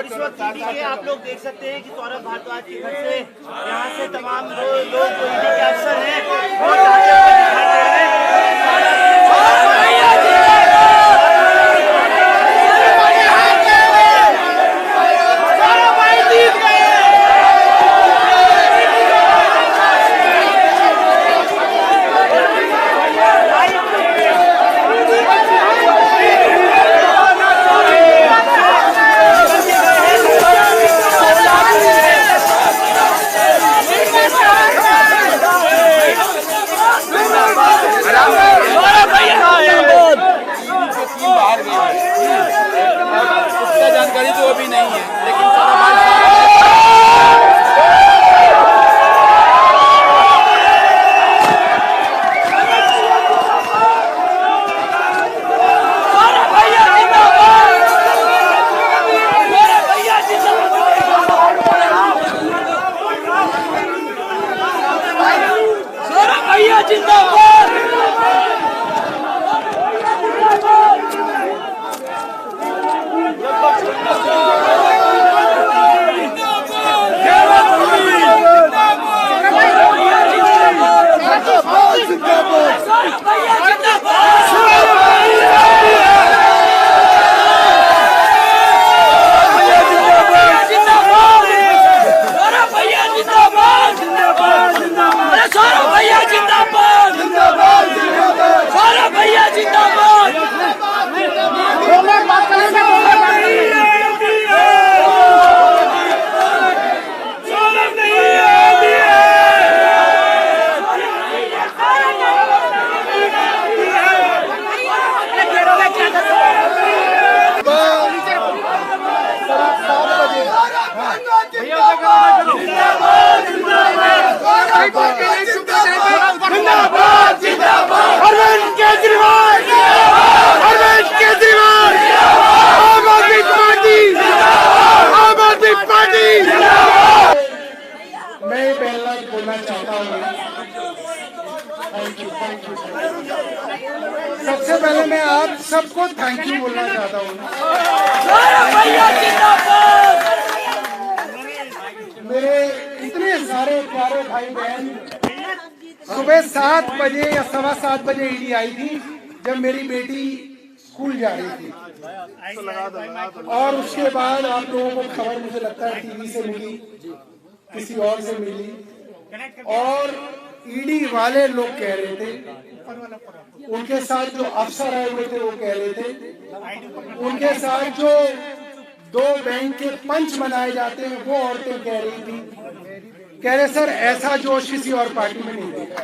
और इस वक्त ईडी के आप लोग देख सकते हैं कि सौरभ भारद्वाज के घर से यहाँ से तमाम लोग जो ईडी के अफसर हैं वो जाते हुए दिखाई दे रहे हैं। जानकारी तो अभी नहीं है, लेकिन सबसे पहले मैं आप सबको थैंक यू बोलना चाहता हूँ। मेरे इतने सारे प्यारे भाई बहन, सुबह 7 बजे या 7:15 बजे ईडी आई थी जब मेरी बेटी स्कूल जा रही थी, और उसके बाद आप लोगों को खबर मुझे लगता है टीवी से मिली, किसी और से मिली, और ईडी वाले लोग कह रहे थे, उनके साथ जो अफसर आए हुए थे वो कह रहे थे, उनके साथ जो 2 बैंक के पंच बनाए जाते हैं वो औरतें कह रही थी, कह रहे सर ऐसा जोश किसी और पार्टी में नहीं देखा।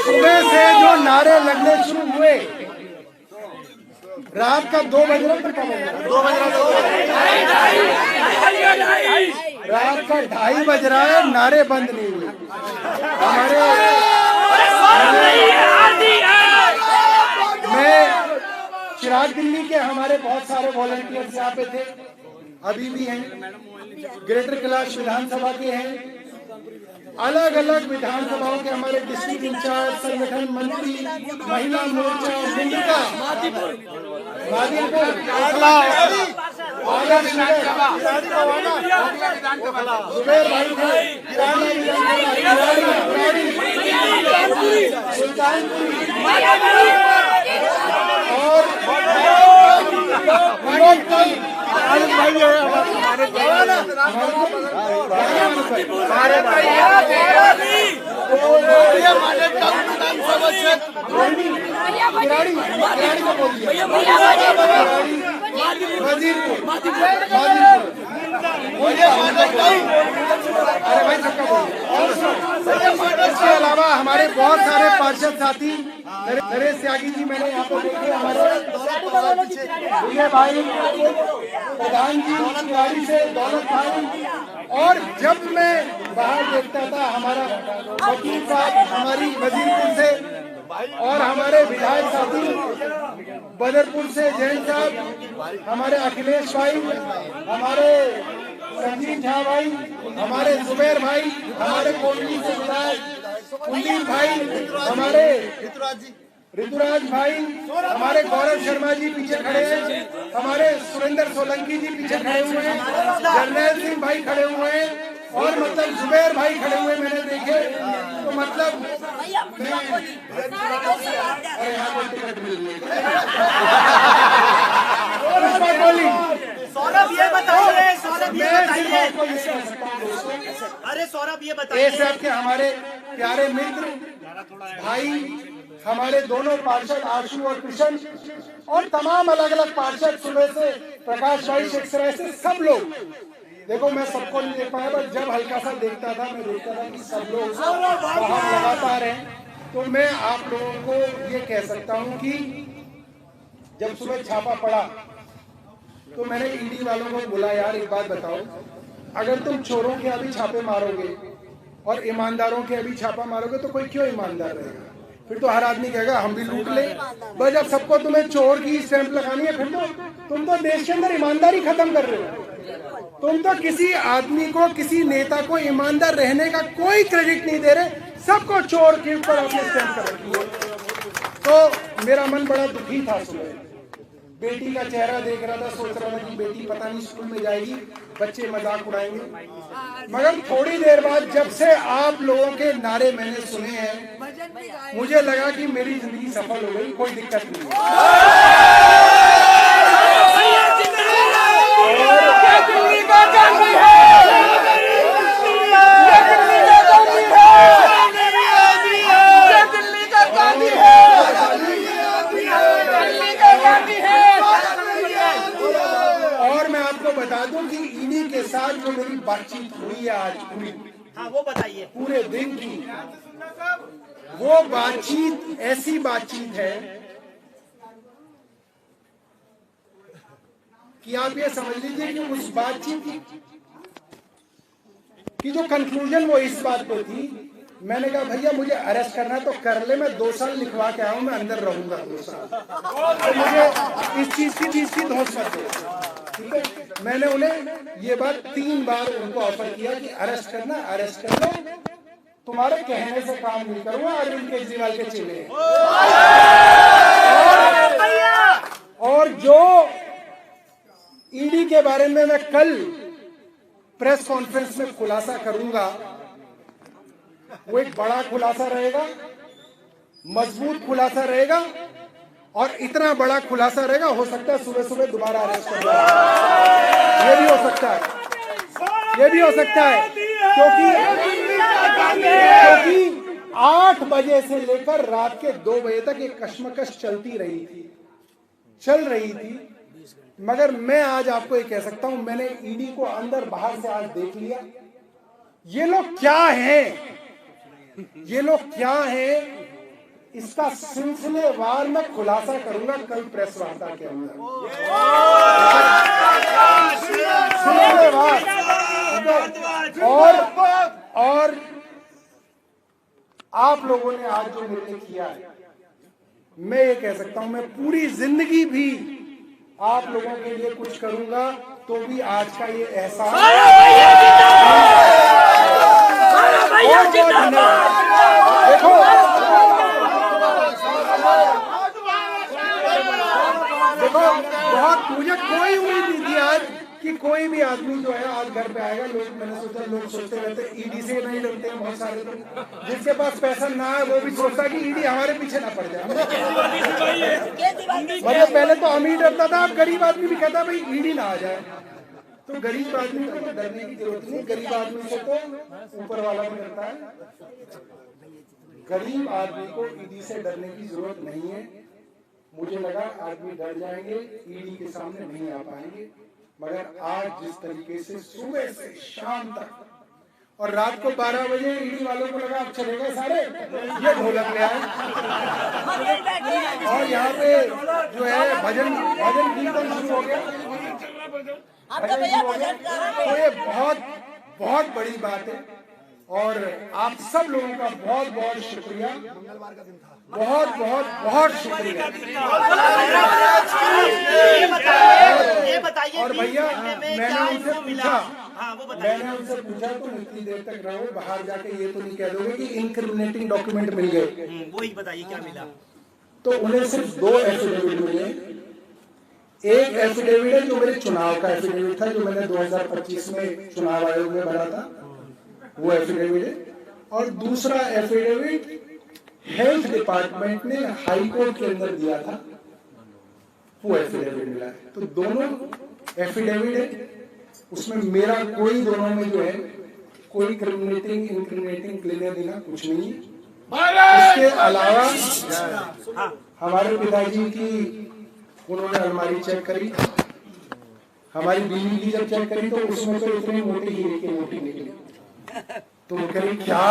सुबह से जो नारे लगने शुरू हुए, रात का 2 बज रहा, रात का 2:30 बज रहा है, नारे बंद नहीं हुए। मैं चिराग दिल्ली के हमारे बहुत सारे वॉलंटियर्स यहाँ पे थे, अभी भी हैं, ग्रेटर कैलाश विधानसभा के हैं, अलग अलग विधानसभाओं के हमारे डिस्ट्रिक्ट इंचार्ज, संगठन मंत्री, महिला मोर्चा, मुंडका, जुबेर भाई इसके अलावा हमारे बहुत सारे पार्षद साथी, नरेश त्यागी जी मैंने यहाँ पर देखे, हमारे विजय भाई, प्रधान जी गाड़ी से, दौलत भाई, और जब मैं बाहर देखता था हमारा वकील साहब, हमारी वजीरपुर से, और हमारे विधायक साथी बदरपुर से जैन साहब, हमारे अखिलेश भाई, हमारे संजीव झा भाई, हमारे जुबेर भाई, हमारे कोटली से विधायक कुलदीप भाई, हमारे ऋतुराज भाई, हमारे गौरव शर्मा जी पीछे खड़े हैं, हमारे सुरेंद्र सोलंकी जी पीछे खड़े हुए हैं, जर्नैल सिंह भाई खड़े हुए हैं, और मतलब जुबैर भाई खड़े हुए मैंने देखे। तो मतलब अरे यहाँ पर टिकट मिल रही है। सौरभ ये बताइए, सौरभ ये बताइए, अरे सौरभ ये बताइए, सब के हमारे प्यारे मित्र भाई, हमारे दोनों पार्षद आशु और कृष्ण, और तमाम अलग अलग पार्षद, सुबह से प्रकाश भाई, शेख सराय से सब लोग। देखो मैं सबको नहीं देख पाया, पर जब हल्का सा देखता था मैं देखता था कि सब लोग बाहर लगातार हैं। तो मैं आप लोगों को ये कह सकता हूँ कि जब सुबह छापा पड़ा तो मैंने ईडी वालों को बोला, यार एक बात बताओ, अगर तुम चोरों के अभी छापे मारोगे और ईमानदारों के अभी छापा मारोगे तो कोई क्यों ईमानदार रहेगा? फिर तो हर आदमी कहेगा हम भी लूट ले। बस जब सबको तुम्हें चोर की स्टैंप लगानी है, फिर तो तुम तो देश के अंदर ईमानदारी खत्म कर रहे हो। तुम तो किसी आदमी को, किसी नेता को ईमानदार रहने का कोई क्रेडिट नहीं दे रहे, सबको चोर के ऊपर अपने स्टैंप कर रखी है। तो मेरा मन बड़ा दुखी था सुबह, बेटी का चेहरा देख रहा था, सोच रहा था कि बेटी पता नहीं स्कूल में जाएगी, बच्चे मजाक उड़ाएंगे। मगर थोड़ी देर बाद जब से आप लोगों के नारे मैंने सुने हैं, मुझे लगा कि मेरी जिंदगी सफल हो गई, कोई दिक्कत नहीं। और मैं आपको बता दूं कि ईडी के साथ जो मेरी बातचीत हुई है आज पूरी, हाँ वो बताइए, पूरे दिन की वो बातचीत ऐसी बातचीत है कि आप ये समझ लीजिए कि उस बातचीत की जो कंक्लूजन वो इस बात पे थी। मैंने कहा भैया मुझे अरेस्ट करना तो कर ले, मैं 2 साल लिखवा के आऊं, मैं अंदर रहूंगा 2 साल, तो मुझे इस चीज की धौंस मत दो, ठीक है। मैंने उन्हें ये बात 3 बार उनको ऑफर किया कि अरेस्ट करना, अरेस्ट कर लो, तुम्हारे कहने से काम नहीं करूंगा, अरविंद केजरीवाल के चेले। और जो ईडी के बारे में मैं कल प्रेस कॉन्फ्रेंस में खुलासा करूंगा, वो एक बड़ा खुलासा रहेगा, मजबूत खुलासा रहेगा, और इतना बड़ा खुलासा रहेगा, हो सकता है सुबह सुबह दोबारा अरेस्ट कर लिया, ये भी हो सकता है, ये भी हो सकता है, क्योंकि 8 बजे से लेकर रात के 2 बजे तक ये कश्मकश चल रही थी। मगर मैं आज आपको ये कह सकता हूं, मैंने ईडी को अंदर बाहर से आज देख लिया। ये लोग क्या हैं, इसका सिलसिलेवार में खुलासा करूंगा कल प्रेस वार्ता के अंदर, सिलसिलेवार। और आप लोगों ने आज जो मेरे लिए किया है, मैं ये कह सकता हूं, मैं पूरी जिंदगी भी आप लोगों के लिए कुछ करूंगा तो भी आज का ये एहसास। देखो बहुत, मुझे कोई उम्मीद नहीं थी आज कि कोई भी आदमी जो है आज घर पे आएगा। मैंने सोचा, लोग सोचते रहते ईडी से नहीं डरते हैं बहुत सारे लोग, जिसके पास पैसा ना है वो भी सोचता कि ईडी हमारे पीछे ना पड़ जाए। मतलब पहले तो हम ही डरता था, अब गरीब आदमी भी कहता भाई ईडी ना आ जाए। तो गरीब आदमी को डरने की जरूरत नहीं, गरीब आदमी से तो ऊपर वाला भी डरता है। गरीब आदमी को ईडी से डरने की जरूरत नहीं है। मुझे लगा आदमी डर जाएंगे, ईडी के सामने नहीं आ पाएंगे, मगर आज जिस तरीके से सुबह से शाम तक और रात को 12 बजे ईडी वालों को लगा अब चलेगा सारे, ये ढोलक ले आए और यहाँ पे जो है भजन कीर्तन शुरू हो गया। तो ये बहुत बड़ी बात है और आप सब लोगों का बहुत शुक्रिया, बहुत शुक्रिया। ये बताइए, और भैया मैंने उनसे पूछा तुम इतनी देर तक रहो, बाहर जाके ये तो नहीं कह दोगे कि इनक्रिमिनेटिंग डॉक्यूमेंट मिल गए? वही बताइए क्या मिला? तो उन्हें सिर्फ 2 एफिडेविट मिले। एक एफिडेविट है जो मेरे चुनाव का एफिडेविट था, जो मैंने 2025 में चुनाव आयोग में भरा था, वो एफिडेविट है। और दूसरा एफिडेविट हेल्थ डिपार्टमेंट ने हाई कोर्ट के अंदर दिया था, वो एफिडेविट मिला है। तो दोनों एफिडेविट है, उसमें मेरा कोई दोनों में जो है कोई इंक्रिमिनेटिंग लेने देना कुछ नहीं। इसके अलावा हमारे पिताजी की उन्होंने अलमारी चेक करी, हमारी बीवी की जब चेक करी तो उसमें तो इतने मोटे हीरे की मोटी निकली। तो वो कह रही क्या,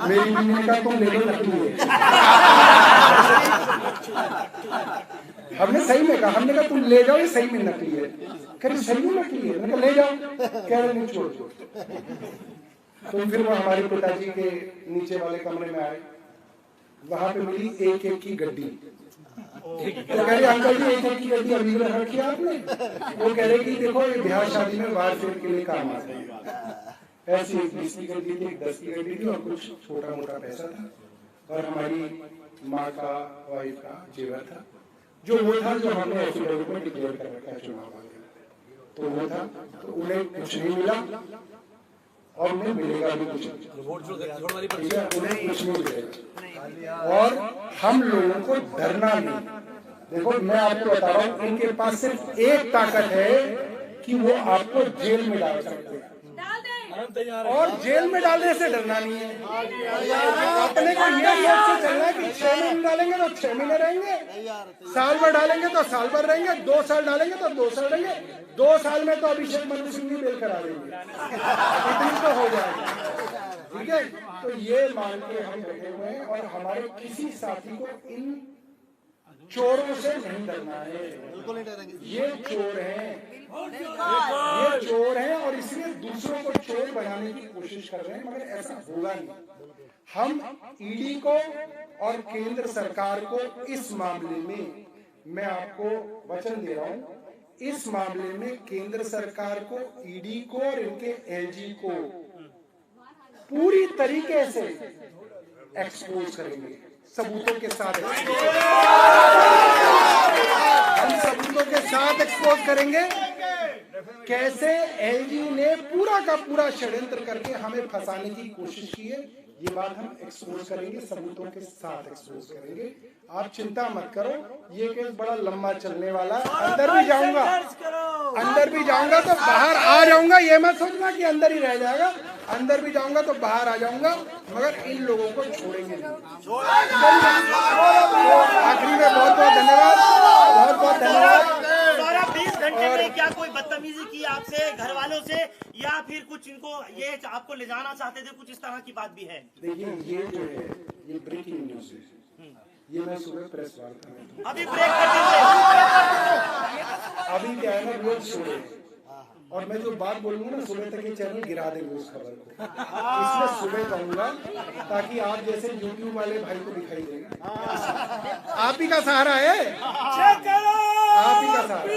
मेरी बीवी ने कहा तुम ले लो नकली है। हमने सही में कहा, हमने कहा तुम ले जाओ ये सही में नकली है। कह रही सही में नकली है, मैंने कहा ले जाओ। कह रहे नहीं छोड़। तो फिर वो हमारे पिताजी के नीचे वाले कमरे में आए, वहां पे मिली एक की गड्डी। तो कह रहे अंकल जी एक की गड्डी अभी रख रखी है आपने? वो कह रहे कि देखो ये ब्याह शादी में वार फेर के लिए काम आता है। ऐसी 20 की गड्डी थी, 10 की गड्डी थी और कुछ छोटा मोटा पैसा था, और हमारी माँ का वाइफ का जेवर था, जो वो था जो हमने एफिडेविट में डिक्लेयर कर रखा है चुनाव वाले। तो वो था, तो उन्हें कुछ नहीं मिला और उन्हें मिलेगा भी कुछ नहीं, ठीक है, उन्हें कुछ नहीं मिलेगा। और हम लोगों को डरना नहीं। देखो मैं आपको बता रहा हूँ, इनके पास सिर्फ एक ताकत है कि वो आपको जेल में डाल सकते हैं, और जेल में डालने से डरना नहीं है। अपने को ये सोच से चलना है कि 6 महीने डालेंगे तो 6 महीने रहेंगे, साल भर डालेंगे तो साल भर रहेंगे, 2 साल डालेंगे तो 2 साल रहेंगे, 2 साल में तो अभिषेक मनु सिंह भी बेल करा देंगे, इतनी तो हो जाएगा, ठीक है। तो ये मान के हम बैठे हुए हैं, और हमारे किसी साथी को इन चोरों से नहीं डरना है। ये चोर हैं, ये चोर हैं, और इसलिए दूसरों को चोर बनाने की कोशिश कर रहे हैं, मगर ऐसा होगा नहीं। हम ईडी को और केंद्र सरकार को इस मामले में, मैं आपको वचन दे रहा हूं, इस मामले में केंद्र सरकार को, ईडी को और इनके एलजी को पूरी तरीके से एक्सपोज करेंगे, सबूतों के साथ। हम सबूतों के साथ एक्सपोज करेंगे कैसे एलजी ने पूरा का पूरा षड्यंत्र करके हमें फंसाने की कोशिश की है। ये बात हम एक्सपोज करेंगे, सबूतों के साथ एक्सपोज करेंगे। आप चिंता मत करो, ये केस बड़ा लंबा चलने वाला है। अंदर भी जाऊंगा तो बाहर आ जाऊंगा, ये मत सोचना कि अंदर ही रह जाएगा। अंदर भी जाऊंगा तो बाहर आ जाऊंगा, मगर इन लोगों को छोड़ेंगे नहीं। आखिरी में बहुत बहुत धन्यवाद, बहुत बहुत धन्यवाद। 20 घंटे में क्या कोई बदतमीजी की आपसे, घर वालों से, या फिर कुछ इनको ये आपको ले जाना चाहते थे, कुछ इस तरह की बात भी है? देखिए ये जो है ये ब्रेकिंग न्यूज है, ये मैं सुबह प्रेस वार्ता में अभी ब्रेक करते अभी क्या है ना, रोज सुबह, और मैं जो बात बोलूंगा ना सुबह तक ये चैनल गिरा देंगे उस खबर को, इसलिए सुबह कहूंगा ताकि आप जैसे यूट्यूब वाले भाई को दिखाई देगा। आप ही का सहारा है, आप ही का सहारा।